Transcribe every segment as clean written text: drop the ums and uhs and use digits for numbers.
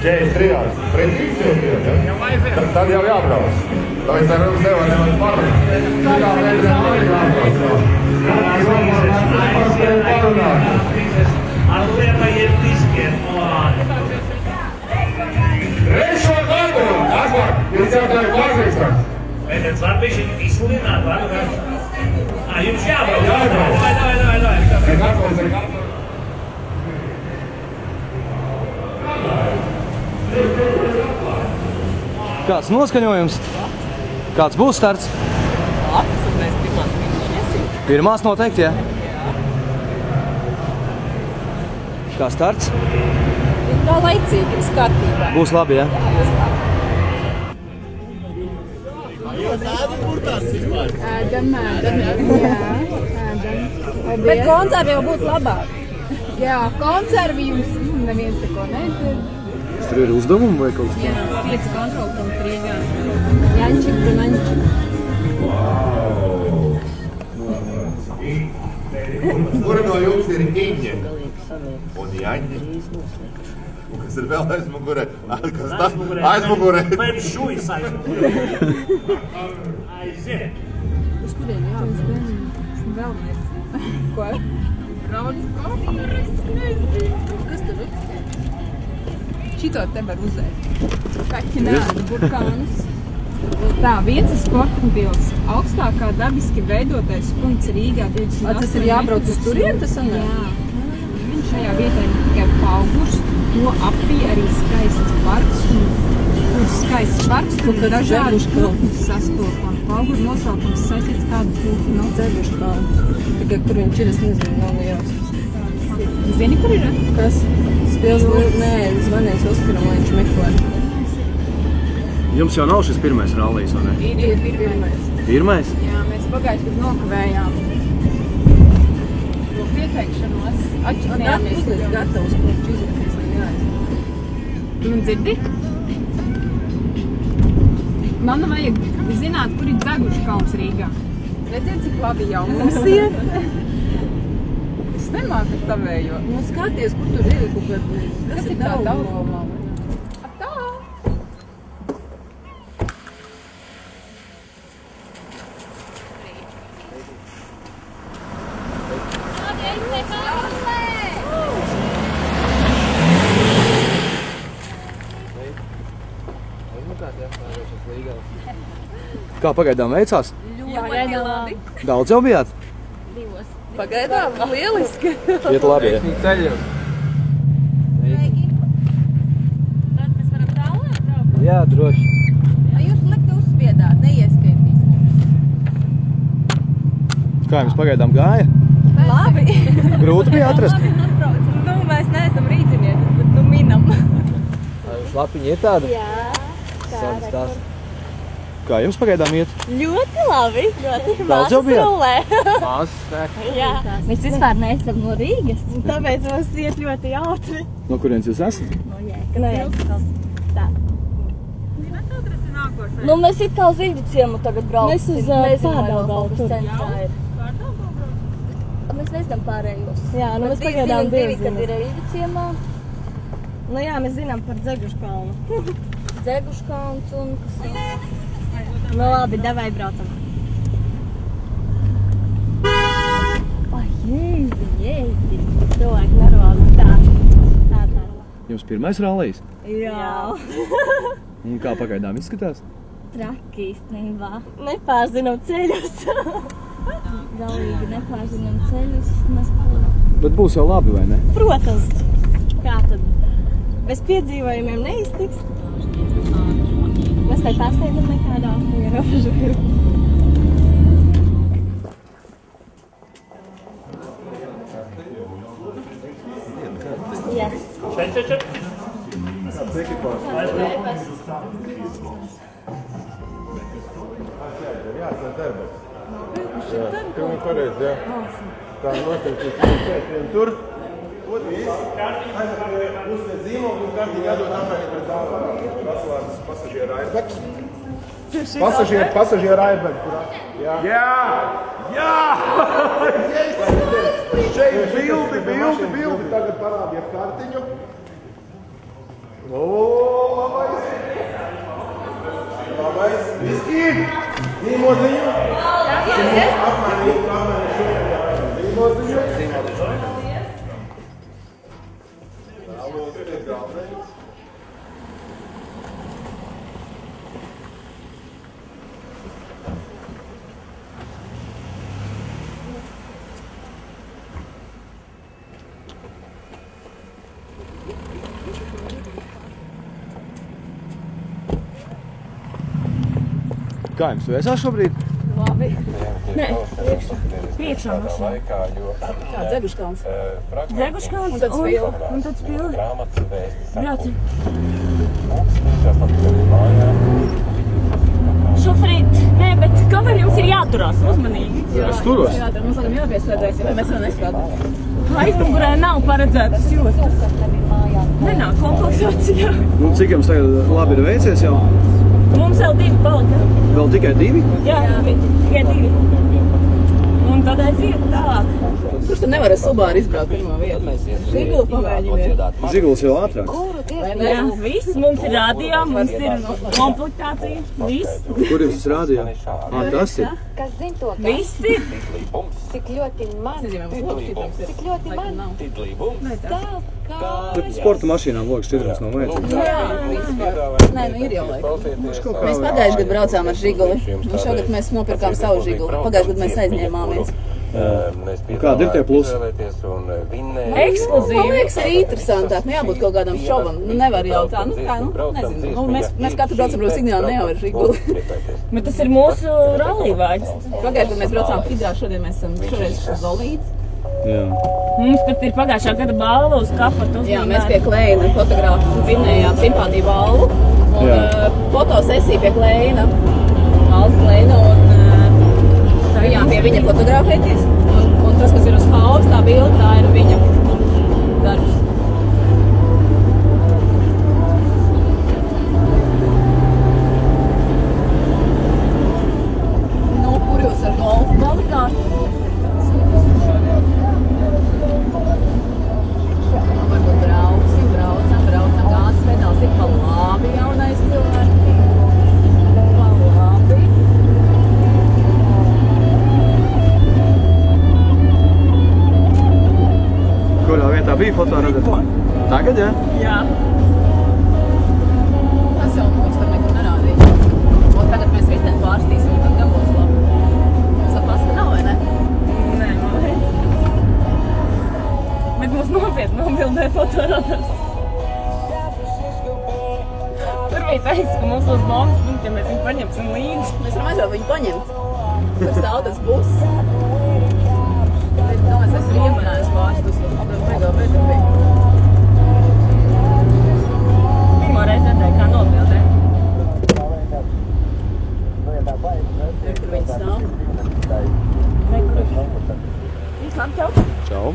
43. Precīzi 43. Tad jau jābrauc. Tāpēc ar jums nevar nemaz parunāt. Citā reizē arī jābrauc. Ar lielajiem diskiem klāni. Trešo gadu! Agbāk, jūs jau tā ir klāzīstās. Bet es varu bišķi izsludināt, varu? Jums jābrauc. Davai. Kāds noskaņojums? Kāds būs starts? Labs, un mēs pirmās minūtes iesim. Pirmās noteikti, jā? Kā starts? Tā laicīgi, viss kārtībā. Būs labi, jā? Būs labi. Ēdam. Jā, ēdam. Bet konservi jau būtu labāk. Jā, konservi jums neviens neko nedzird. Tur ir uzdevumi vai kaut kas? Jā, 5 kontrolpunkti Rīgā. Jaņčik un Aņčik. Kura no jums ir Iņa? Un Jaņa? Un kas ir vēl aizmugurē? Kas tas? Aizmugurē? Vai ir šujas aizmugurē? Aiziet. Uz kurien jāuzvien? Esmu vēlmēs. Ko? Brauc koferis, nezinu. Kas tur ir? Šito te var uzēt. Kaķinādu burkānus. Tā, viens ir sporta pils. Augstākā dabiski veidotais punkts Rīgā 28. Tas ir jābrauc uz turieni, tas un? Jā. Šajā vietā ir tikai Paugurs, to apvij arī skaists parks, kur skaists parks, kur dažādi putni sastopam. Pauguru nosaukums saistīts kādu putni nav Dzeguškalns. Tikai kur viņš ir, es nezinu, nav nejausies. Zini, kur ir? Kas? Spils, nē, zvanījis Oskaram, lai viņš meklē. Jums jau nav šis pirmais rallijs, vai ne? Ir pirmais. Pirmais? Jā, mēs pagājuši, kad nokavējām to pieteikšanos. Atšķirījāmies. Tas ir gatavs, ko viņš izvērties, vai jāiz. Tu man dzirdi? Man vajag zināt, kur ir Dzeguškalns Rīgā. Redziet, cik labi jau mums ir. Es nemāku ar tavējo. Nu, skaties, kur tur ir kaut kādā. Kas ir tā Daugavā? Tā. Kā pagaidām veicās? Jā, labi. Daudz jau bijāt? Pagaidām, lieliski. Iet labi, jā. Ceļiem. Tad mēs varam tālāk braukt. Jā, droši. Jūs likt uzspiedāt, neieskaitīs mums. Kā jums pagaidām gāja? Labi. Grūti bija atrast? Labi, atbrauc. Nu, mēs neesam rīdzinieces, bet nu minam. Lapiņi ir tāda? Jā. Tās. Kā jums pagaidām iet? Ļoti labi. Daudz jau bijāt? Māsas nē. Jā. Mēs vispār neesam no Rīgas, tāpēc mums iet ļoti jautri. No kurienes jūs esat? No Jēkabpils. Tā. Nu, mēs it kā uz Rīgu ciemu tagad brauksim. Mēs uz Pārdaugavas centrā ir. Mēs nezinām pārējos. Jā, nu mēs pagaidām divi, kad ir Rīgu ciemā. Nu jā, mēs zinām par Dzeguškalnu. Dzeguškalns un kas ir? Nu labi, davai braucam. Ai, jēzi. Cilvēki nervāzi. Tā. Jums pirmais rallijs? Jā. Un kā pagaidām izskatās? Traki īstenībā. Nepārzinām ceļus. Galīgi nepārzinām ceļus. Bet būs jau labi, vai ne? Protams. Kā tad? Bez piedzīvojumiem neiztiks. Mēs tai pārsteidzam nekādā ierobežu. Yes. Čet. Jā, tas darbs. Pilnīgi pareizi, jā. Tā noteikti vien tur. Uzsniedz zīmogu un kārtīgi jādod apmēram pret tālāk. Atslēgas pasažieru airbeks. Pasažieru airbeks. Jā! Šeit bildi. Tagad parādiet kartiņu. Nākamais. Viski! Zīmodziņu! Apmēram zīmodziņu! Kā jums vēsās šobrīd? Labi. Nē, priekšā mašīna. Kā Dzeguškalns. Dzeguškalns un tad spilvi. Brauci. Šoferīt, nē, bet kamēr jums ir jāturās uzmanīgi. Es turos. Mums laikam jāpieslēdzēs, jo mēs vēl nestrādājam. Aizmugurē nav paredzētas jostas. Nenāk kompensācijā. Nu, cik jums tagad labi ir veicies jau? Mums vēl 2 palika. Vēl tikai 2? Jā, tikai 2. Un tad aiziet tālāk. Kurš tu nevar ar Subāru izbraukt pirmo vietu? Žiguli pamēģiniet. Žiguls jau ātrāk. Jā, viss. Mums ir radio, mums ir komplektācija. Viss. Kur jums tas rādījā? Tas ir. Kas zin to? Viss ir. Cik ļoti man. Cik ļoti man. Sporta mašīnām lokas šķidrums nav vajadzīgs. Nē, nu ir jau laika. Mēs pagājuši gadu braucām ar Žiguli. Un šogad mēs nopirkām savu Žiguli. Pagājuši gadu mēs aizņēmāmies. Kādi ir tie plusi? Ekskluzīvi. Man liekas, ir interesantāk. Nu jābūt kaut kādam šovam. Nu nevar jau tā. Nu kā, nu nezinu. Nu, mēs katru braucam, protams, ikdienā ne jau ar Žiguli. Bet tas ir mūsu rallīvāģis. Pagājuši gadu mēs braucām Hidrā, šodien mēs esam šoreiz Zolīti. Jā. Mums pat ir pagājušā gada balva uz kapatu uzņēmēju. Jā, mēs pie Kleina fotogrāfu vinējām simpātiju balvu. Un fotosesija pie Kleina. Alta Kleina un bijām pie viņa fotografēties. Un tas, kas ir uz faulas, tā bilde, tā ir viņa darbs. Nu, kur jūs ar golfu palikāt? Varbūt braucam, gāzes pedāls ir pa labi jaunais cilvēki. Pa labi. Kurā vietā bija fotorada? Tagad, jā? Jā. Tas jau mums tam nekur nerādīja. Un tagad mēs riteni pārstīsim, un tad gan būs labi. Mums ar paska nav, vai ne? Nē, man liekas. Bet mums nopietni nobildē fotoradars. Tur bija teiks, ka mums uz bonus punktiem mēs viņu paņemsim līdzi. Mēs varam aizvēl viņu paņemt. Tur stāv tas bus. Bet domāju, es esmu iemanājis pārstus. Mega vedi bija. Pirmo reizi redzēju, kā nobildē. Tur viņi stāv. Viss labi, čau. Čau.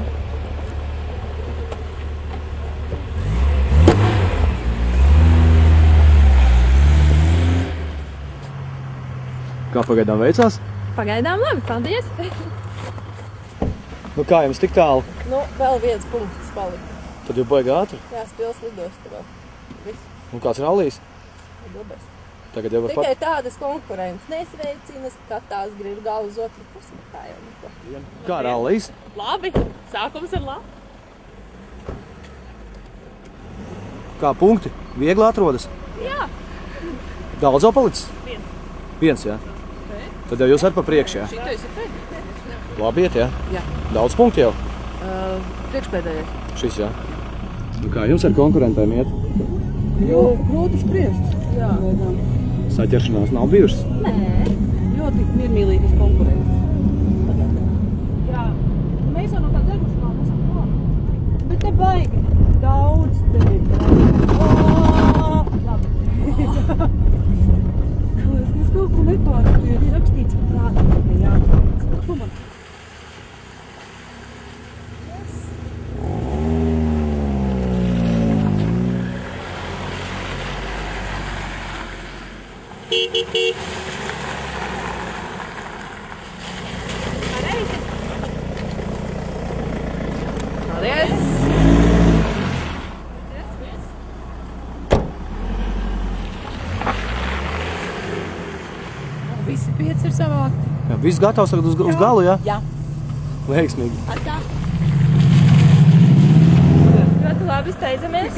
Kā pagaidām veicās? Pagaidām labi, paldies. Nu kā jums tik tālu? Nu, vēl viens punkts palika. Tad jau baigi ātri. Jā, spils lidosta vēl. Viss. Un kāds rallijas? Dubes. Tagad jau var Tikai tādas konkurences nesveicinas, kā tās grib galvu uz otru pusi. Tā jau neko. Kā rallijas? Labi, sākums ir labi. Kā punkti? Viegli atrodas? Jā. Daudz jau palicis? Viens, jā? Tad jau jūs ar pa priekš, jā? Šitais ir pēdējais. Labi iet, jā? Jā. Daudz punkti jau? Priekšpēdējais. Šis, jā. Nu kā jums ar konkurentēm iet? Grūti spriest. Jā. Saķeršanās nav bijušas? Nē. Ļoti miermīlīgas konkurences. Jā. Mēs jau no tā Dzeguškalna esam klāt. Bet te baigi. Daudz tevi. Labi. Es kaut ko nepārstu, jo ir rakstīts, ka prātā tikai jāpārēc. Ko man? Paldies! 5 ir savākt. Jā, viss gatavs tagad uz galu, jā? Jā. Veiksmīgi. Ļoti labi steidzamies.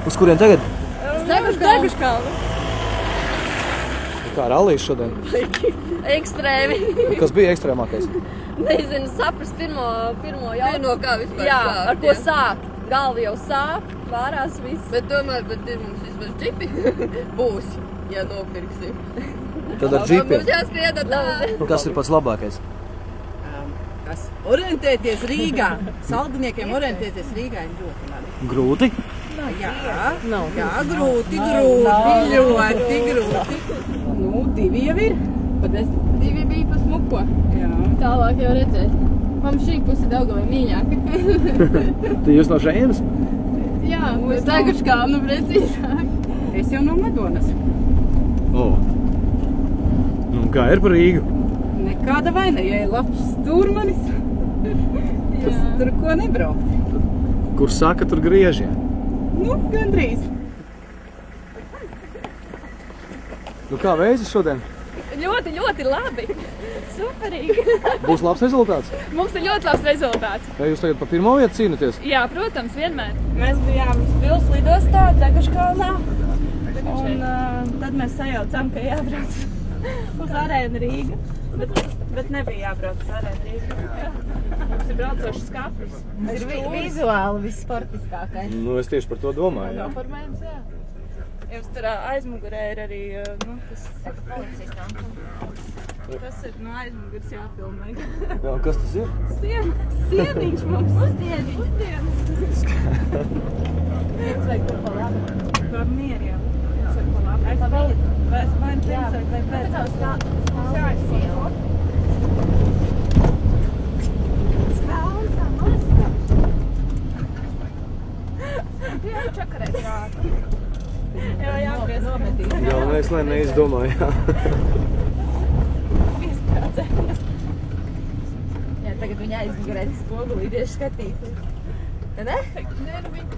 Uz kurien tagad? Deguškalnu. Kā rallijas šodien? Ekstrēmi. Kas bija ekstrēmākais? Nezinu, saprast pirmo jautājumu. No kā vispār Jā, sākt, ar ko sākt. Galva jau sāp, vārās viss. Bet tomēr, ir mums vismaz džipi būs, ja nopirksim. Tad ar džipiem. Mums jāskrien ar tā. Kas ir pats labākais? Kas? Orientēties Rīgā. Saldniekiem orientēties Rīgā ir ļoti labi. Grūti? Jā, grūti, ļoti grūti. Nu, 2 jau ir. 2 bija pa smuko. Jā. Tālāk jau redzēt. Man šī puse Daugavai mīļāka. Tu jūs no šejienes? Jā, uz Deguškalnu precīzāk. Es jau no Madonas. O. Nu, kā ir par Rīgu? Nekāda vaina, ja ir labs stūrmanis. Tas tur ko nebraukt. Kur saka, tur griežie? Nu, gandrīz. Nu, kā veicas šodien? Ļoti, ļoti labi. Superīgi. Būs labs rezultāts? Mums ir ļoti labs rezultāts. Vai jūs tagad pa pirmo vietu cīnaties? Jā, protams, vienmēr. Mēs bijām Pils lidostā, Deguškalnā, un tad mēs sajaucām, ka jābrauc uz Arēnu Rīgu, bet nebija jābrauc uz Arēnu Rīgu. Mums ir braucošas kapus. Ir vizuāli vissportiskākais. Nu, es tieši par to domāju, jā. Noformējums, jā. Jums tur aizmugurē ir arī, tas ir no aizmuguras jāfilmē. Jā, kas tas ir? Sieniņš mums. Pusdienas. Viens vajag tur pa labi. Par mieru jau. Viens vajag pa labi. Vai pirms vai pēc. Mums jāizsīko. Jā, čakarēt rāta. Jā, jāpries nometīt. Jā, mēs lai neizdomāju, jā. Jā, tagad viņa aizmugurēt spogulīties skatīties. Ne? Nē, nu viņa.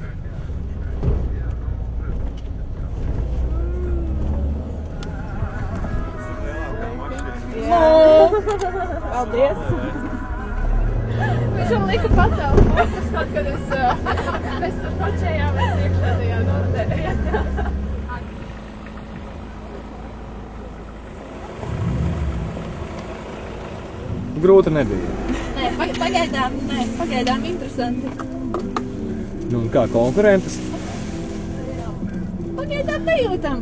Paldies! Viņš man lika pacelt fokus, tad, kad mēs pačējāmies iekšā tajā nodē. Grūti nebija. Nē, pagaidām interesanti. Nu, un kā konkurentes? Pagaidām nejūtam.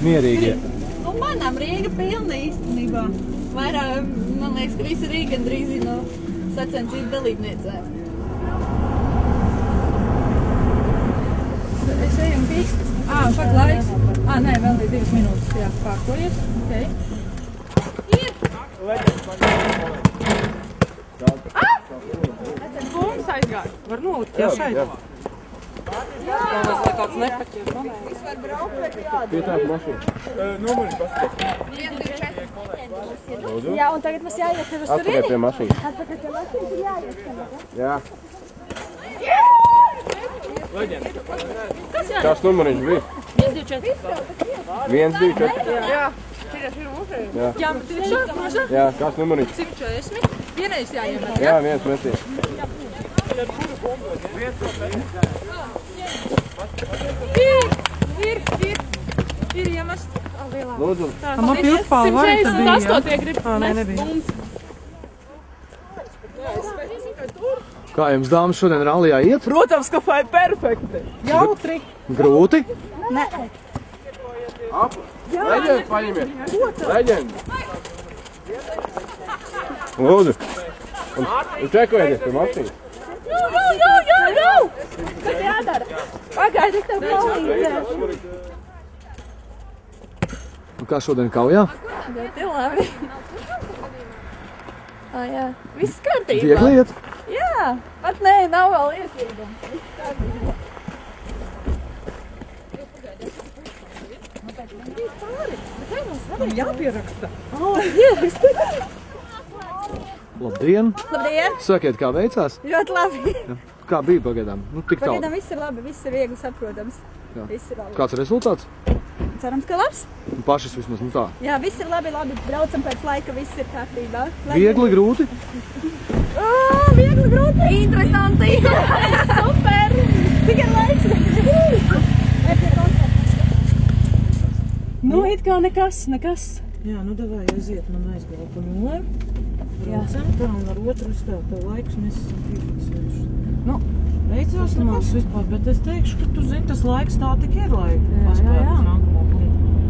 Mierīgi. Nu, manām Rīga pilna īstenībā. Vairāk, man liekas, ka visi Rīga gandrīz ir no sacensību dalībniecēm. Es ejam pīkst. Šāk laiks. Nē, vēl ir 2 minūtes. Jā, pārkojies. Okay. Bums aizgāja. Var nolikt, jā, šeit. Jā, mēs vai kāds nepaķer. Pietāk mašīnu. Jā, un tagad mums jāiet tev uz Atpakaļ turieni. pie mašīnas. Atpakaļ pie mašīnas ir jāiet. Jā. Kas jā? Kāds numuriņš bija? 1, 2, 4. Jā. Jā, Maža? jā, kāds numuriņš? 140. Vienreiz jāiemet. Jā, 1 pretī. Ir iemest. Lūdzu. Man pilspāli var, tad bija, jā? 148 grib. Nē, nebija. Kā jums, dāmas, šodien rallijā iet? Protams, ka vai perfekti. Jautri. Grūti? Leģendu paņemiet. Leģendu. Lūdzu. Un čekojieties pie mašīnas. No! Kas jādara? Pagaidi, tev palīdzēšu. Un kā šodien kaujā? Ļoti labi. Jā. Viss kārtībā. Viegli iet? Jā. Pat nē, nav vēl iesīgums. Jāpieraksta. Labdien! Labdien! Sakiet, kā veicās? Ļoti labi. Kā bija pagaidām? Nu, tik tālu. Pagaidām viss ir labi, viss ir viegli saprotams. Jā. Viss ir labi. Kāds rezultāts? Cerams, ka labs. Pašas vismaz, nu tā. Jā, viss ir labi, braucam pēc laika, viss ir kārtībā. Viegli, grūti? Viegli, grūti. Interesanti. Super. Cik ir laiks? Nu, it kā nekas. Jā, nu davai aiziet, man aizgāja pa nulēm. Braucam tā un ar otru uzstāv to laikus mēs esam piefiksējuši. Nu, veicās nemaz vispār, bet es teikšu, ka tu zini, tas laiks tā tik ir, lai paspētu uz nākamo punktu.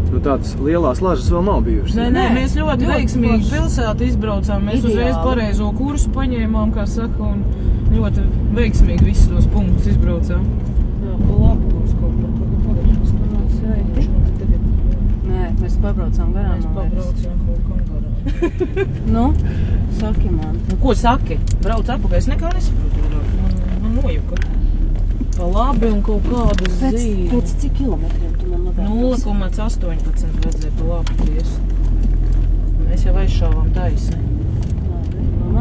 Nu tādas lielās lažas vēl nav bijušas. Nē, mēs ļoti veiksmīgi pilsētu izbraucām. Mēs uzreiz pareizo kursu paņēmām, kā saka, un ļoti veiksmīgi visus tos punktus izbraucām. Jā, pa labi mums kaut par pagaidās panāks. Nē, mēs pabraucām garām. Mēs pabraucām kaut kam garām. Nu, saki man. Nu, ko saki? Brauc atpakaļ, es nekā nesaprotu. Man nojuka. Pa labi un kaut kādu zīmi. Pēc cik kilometriem tu man labāk? 0,18 vajadzēja pa labi tiest. Mēs jau aizšāvām taisni.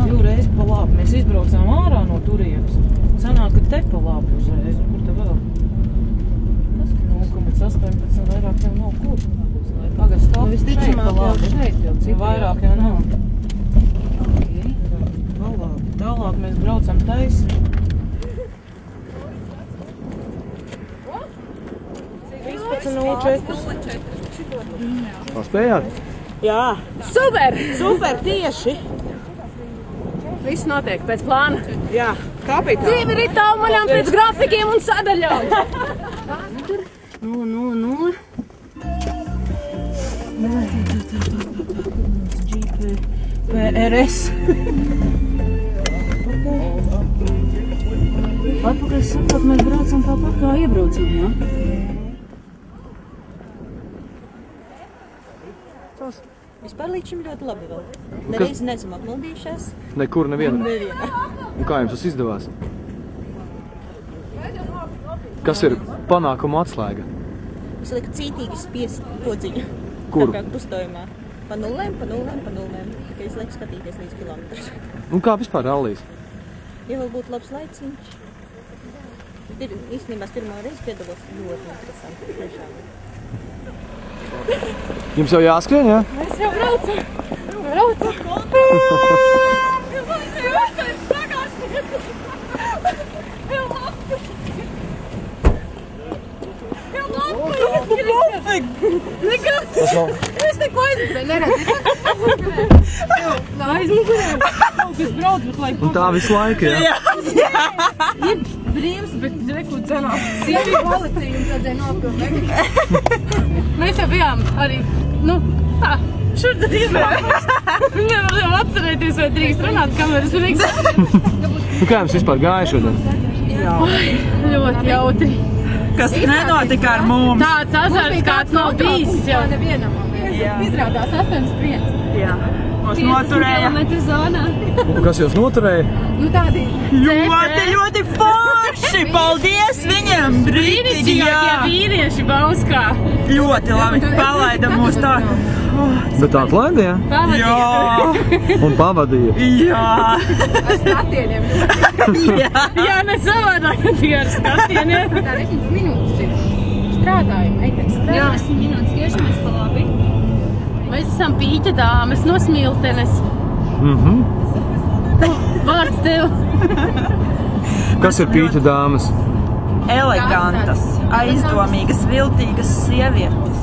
Divreiz pa labi. Mēs izbraucām ārā no turienes. Sanāk, ka te pa labi uzreiz. Kur te vēl? 0,18 vairāk jau nav kur. Pagad, stop, šeit pa labi. Vairāk jau nav. Pa labi. Tālāk mēs braucam taisni. 13.04. Paspējāt? Jā. Super, tieši. Viss notiek pēc plāna. Jā, kapitāli. Dzīve ir tālmaļām pēc grafikiem un sadaļām. 0. PRS. Atpakaļ saprot, mēs braucam tāpat kā iebraucam, jā? Vispār līdz šim ļoti labi vēl. Nereiz neesam apmaldījušās. Nekur neviena. Un kā jums tas izdevās? Kas ir panākuma atslēga? Es lieku cītīgi spiest podziņu. Kuru? Tā kā krustojumā. Pa nulēm. Ka es lieku skatīties līdz kilometrus. Un kā vispār rallijas? Ja vēl būtu labs laiciņš. Īstenībā pirmo reizi piedalos ļoti interesanti. Tiešām. Jums jau jāskrien, jā? Mēs jau braucam. Nekas! Es neko aizmugurē neredzu. Aizmugurē. Kaut kas brauc, bet lai... Un tā visu laiku, jā? Ir brīvs, bet reku cenās. Sieviju policija jums redzēja nopilnīgi. Mēs jau bijām arī, tā, šur tad izbraukuši. Nevaram atcerēties, vai drīkst runāt kameras priekš. Kā jums vispār gāja šodien? Ļoti jautri. Kas nenotika ar mums? Tāds azars, kāds nav bijis jau. Nevienam. Izrādās 8,5. Jā. Mums noturēja. 50 km zonā. Un kas jūs noturēja? Tādi Ļoti forši! Paldies viņam! brīnišķīgākie vīrieši Bauskā. Ļoti labi palaida mūs tā. Bet tā atlaida, jā? Jā! Un pavadīja? Jā! ar skatieniem. Jā, ne savādāk, tikai ar skatieniem. Tā 10 minūtes ir. Strādājam, meitenes strādājam. Jā, 10 minūtes tiešimies pa labi. Mēs esam pīķa dāmas no Smiltenes. Vārds tev. Kas ir pīķa dāmas? Elegantas, aizdomīgas, viltīgas sievietes.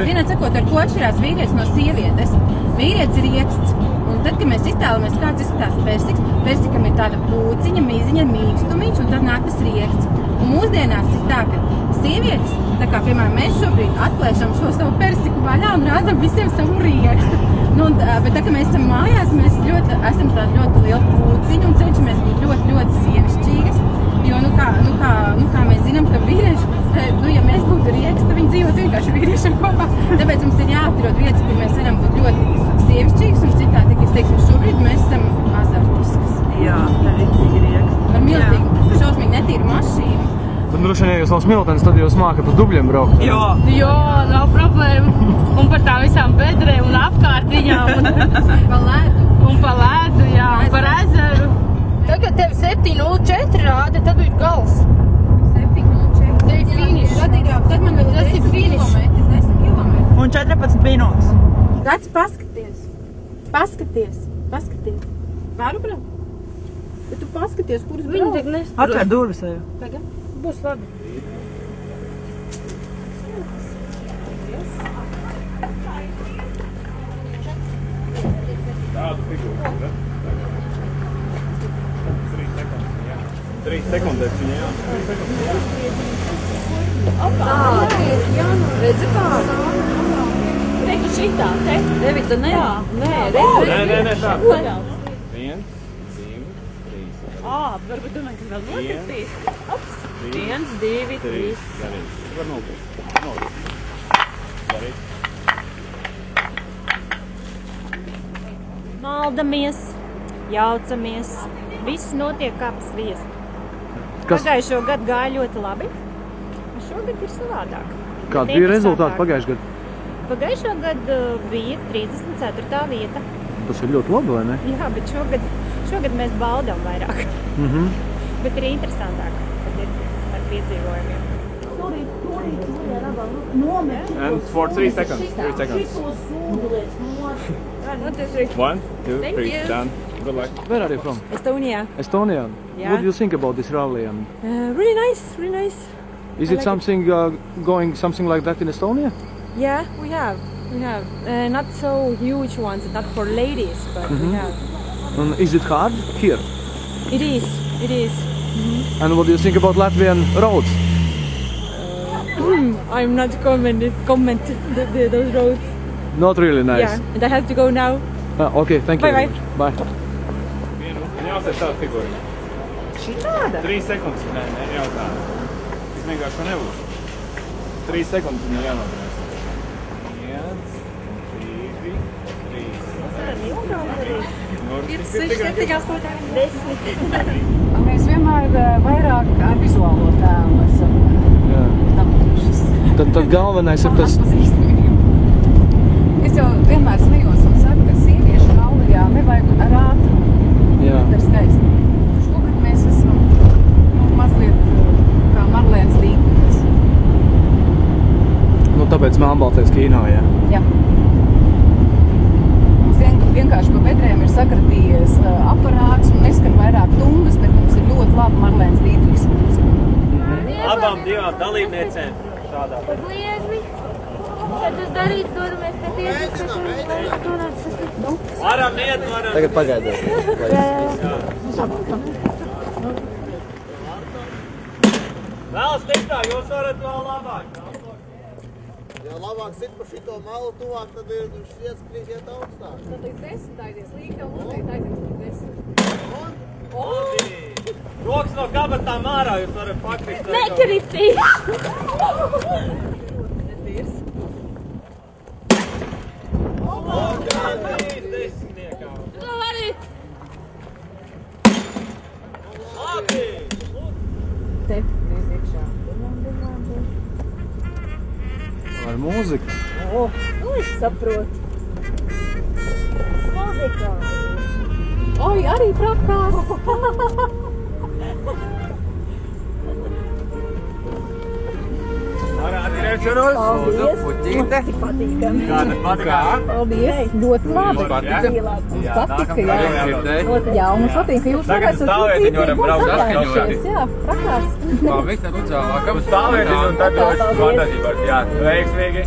Vienā sakot, ar ko atšķirās vīrietis no sievietes? Vīrietis ir ieksts. Un tad, kad mēs iztēlamies, kāds izskatās persiks, persikam ir tāda pūciņa, miziņa, mīkstumiņš, un tad nāk tas rieksts. Un mūsdienās ir tā, ka sievietes, tā kā, piemēram, mēs šobrīd atplēšam šo savu persiku vaļā un rādam visiem savu riekstu. Bet tā, ka mēs esam mājās, mēs esam tāda ļoti liela pūciņa un cenšamies būt ļoti, ļoti sievišķīgas. Jo, kā mēs zinām, ka vīrieši, ja mēs būtu rieksti, tad viņi dzīvot vienkārši vīriešiem kopā. Tāpēc mums ir jāatrod vietas, kur mēs varam būt ļoti sievišķīgas un citādi, es teiksim, šobrīd mēs esam azartiskas. Jā, tā ir rieksti. Ar milzīgu, šausmīgi netīru mašīnu. Tad droši vien, ja jūs no Smiltenes, tad jūs mākat pa dubļiem braukt. Jā. Jo, nav problēma. Un par tā visām bedrēm un apkārt viņām. Pa ledu. Un pa ledu, jā, un par ezeru. Tagad tev 7.04 rāda, tad ir gals. 7.04. Tad ir finišs. Tad man vēl tas ir finišs. un 14 minūtes. Redz, paskaties. Paskaties. Varu, brāt? Bet tu paskaties, kuras brauc. Viņi tik nestrādā. Atver durvis, ejam. Tagad būs labi. Tādu figūru, ne? 3 sekundes viņa, jā. 3 sekundes, jā. Redzi kādu? Reku šitā, te? Revita, nē. Nē, Nē, tā. 1, 2, 3. Varbūt domāju, ka vēl notiktīs. 1, 2, 3. Darīt. Var nokļūt. Darīt. Maldamies, jaucamies, viss notiek kā pa sviestu. Kas? Pagājušo gadu gāja ļoti labi, un šogad ir savādāk. Kādi bija rezultāti pagājušajā gadā? Pagājušo gadu bija 34. vieta. Tas ir ļoti labi, vai ne? Jā, bet šogad mēs baudām vairāk. Bet ir interesantāk, kad ir ar piedzīvojumiem. And for 3 seconds. 3 seconds. 1, 2, 3. Done. Good luck. Where are you from? Estonia. Estonia. Yeah. What do you think about this rally? Really nice, really nice. Is it something going something like that in Estonia? Yeah, we have. Not so huge ones, not for ladies, but we have. And is it hard here? It is. And what do you think about Latvian roads? I'm not comment those roads. Not really nice. Yeah, and I have to go now. Okay, thank you. Bye, very much. Bye. Viņa jāuzsēs tādu figūru. Šitāda? 3 sekundes. Nē, jau tādu. Es vienkārši to nebūs. 3 sekundes viņa jānodarās. 1, 2, 3. 5, 6, 7, 8, 10. Mēs vienmēr vairāk ar vizuālo tēlu esam dabūjušas. Tad galvenais ir tas... Es jau vienmēr smējos un saku, ka sieviešu Anglijā nevajag ar ātrumu. Jā. Tas ir skaisti. Šogad mēs esam mazliet kā Marlēnas Līkumas. Nu, tāpēc Melnbaltais kino, jā. Jā. Mums vienkārši pa bedrēm ir sakratījies aparāts un neskan vairāk tundas, bet mums ir ļoti laba Marlēnas Līkumas mūzika. Abām divām dalībniecēm šādā. Pagliezmi. Kad es darītu, dodamies pie tiesas, Varam iet, varam. Tagad pagaidiet. Vēl stiprāk, jūs varat vēl labāk. Ja labāk sit pa šito malu tuvāk, tad ir šķiets iet augstāk. Tad līdz 10 aizies līgta un noteikti aizies līdz 10. Rokas no kabatām ārā, jūs varat pakrist. Nekritīs! Te, mēs iekšā. Ar mūziku. Nu, es saprotu. Mūzikā. Oi, arī prakās. Ar atgriešanos. Paldies. Cik patīkami. Kāda patīkā? Paldies, ļoti labi. Patika, jā. Jā, un mums patīk, ka jūs Tagad stāvēt, viņi varam braukt atskaņot. Jā, prakās. Labi, tad uzcēlākam stāvēt, un tad došu fantāzībās. Jā, veiksmīgi.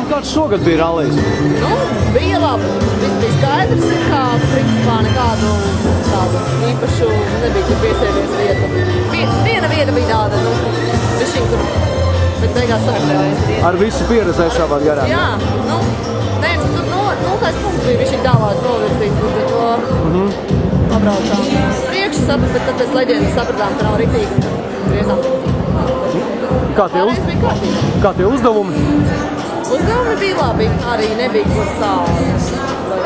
Kāds šogad bija rallijs? Nu, bija labi. Viss bija skaidrs, kā principā nekādu tādu īpašu nebija, kur piesēdies vieta. Viena vieta bija tāda, nu, višķiņ, kur, bet beigās sagatavojas vieta. Ar visu pieredzējušā var garām? Jā, nu, nē, nu, tur nultais punkts bija višķiņ tālāk novirzīts, bet to pabraucām. Priekšu saprat, bet tad pēc leģendas sapratām, ka nav riktīgi, un tad griezām. Kā tie uzdevumi? Uzdevumi bija labi, arī nebija kur tālu.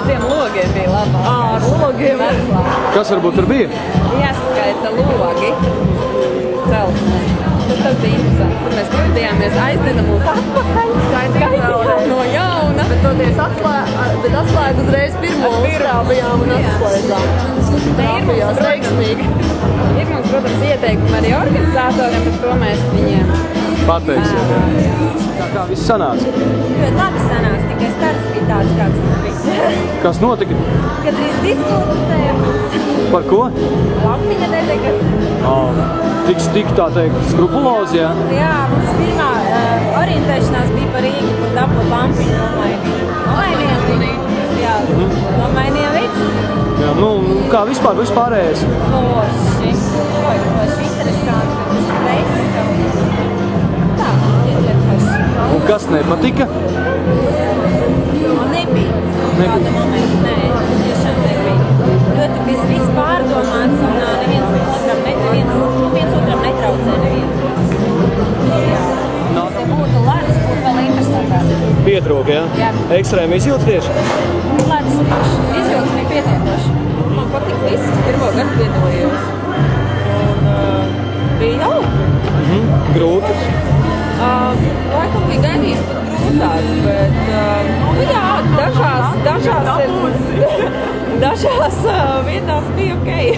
Tiem logiem bija labāk. Ar logiem arī labi. Kas varbūt tur bija? Jāsaskaita logi. Celtnē. Tas bija interesanti. Tad mēs kļūdījāmies aizdinam un atpakaļ. Skaitījām no jauna. Bet toties atslēgu uzreiz pirmo uzrābījām un atslēdzām. Rābījās veiksmīgi. Ir mums, protams, ieteikumi arī organizatoriem, bet to mēs viņiem Pateiksim, jā. Kā viss sanāca? Ļoti labi sanāca, tikai starts bija tāds, kāds mums bija. Kas notika? Kad drīz diskutējām. Par ko? Lampiņa nedega. Tik tā teikt, skrupulozi, jā? Jā, mums pirmā orientēšanās bija par Rīgu, kur dabūt lampiņu nomainījām. Jā, nomainījām visu. Jā, nu, kā vispārējais? Forši, interesanti, stress. Tā, forši. Un kas nepatika? Nebija. Kāda momenta, nē, tiešām nebija. Ļoti viss pārdomāts un neviens otram netraucē neviens. Jā. Ja būtu ledus, būtu vēl interesantāk. Pietrūka, jā? Jā. Ekstrēmi izjūta tieši? Ledus tieši. Izjūtas bija pietiekoši. Man patika viss, kas pirmo gadu piedalījos. Un bija jauki. Grūti? Laikam bija gaidījis pat grūtāk, bet jā, dažās vietās bija okei.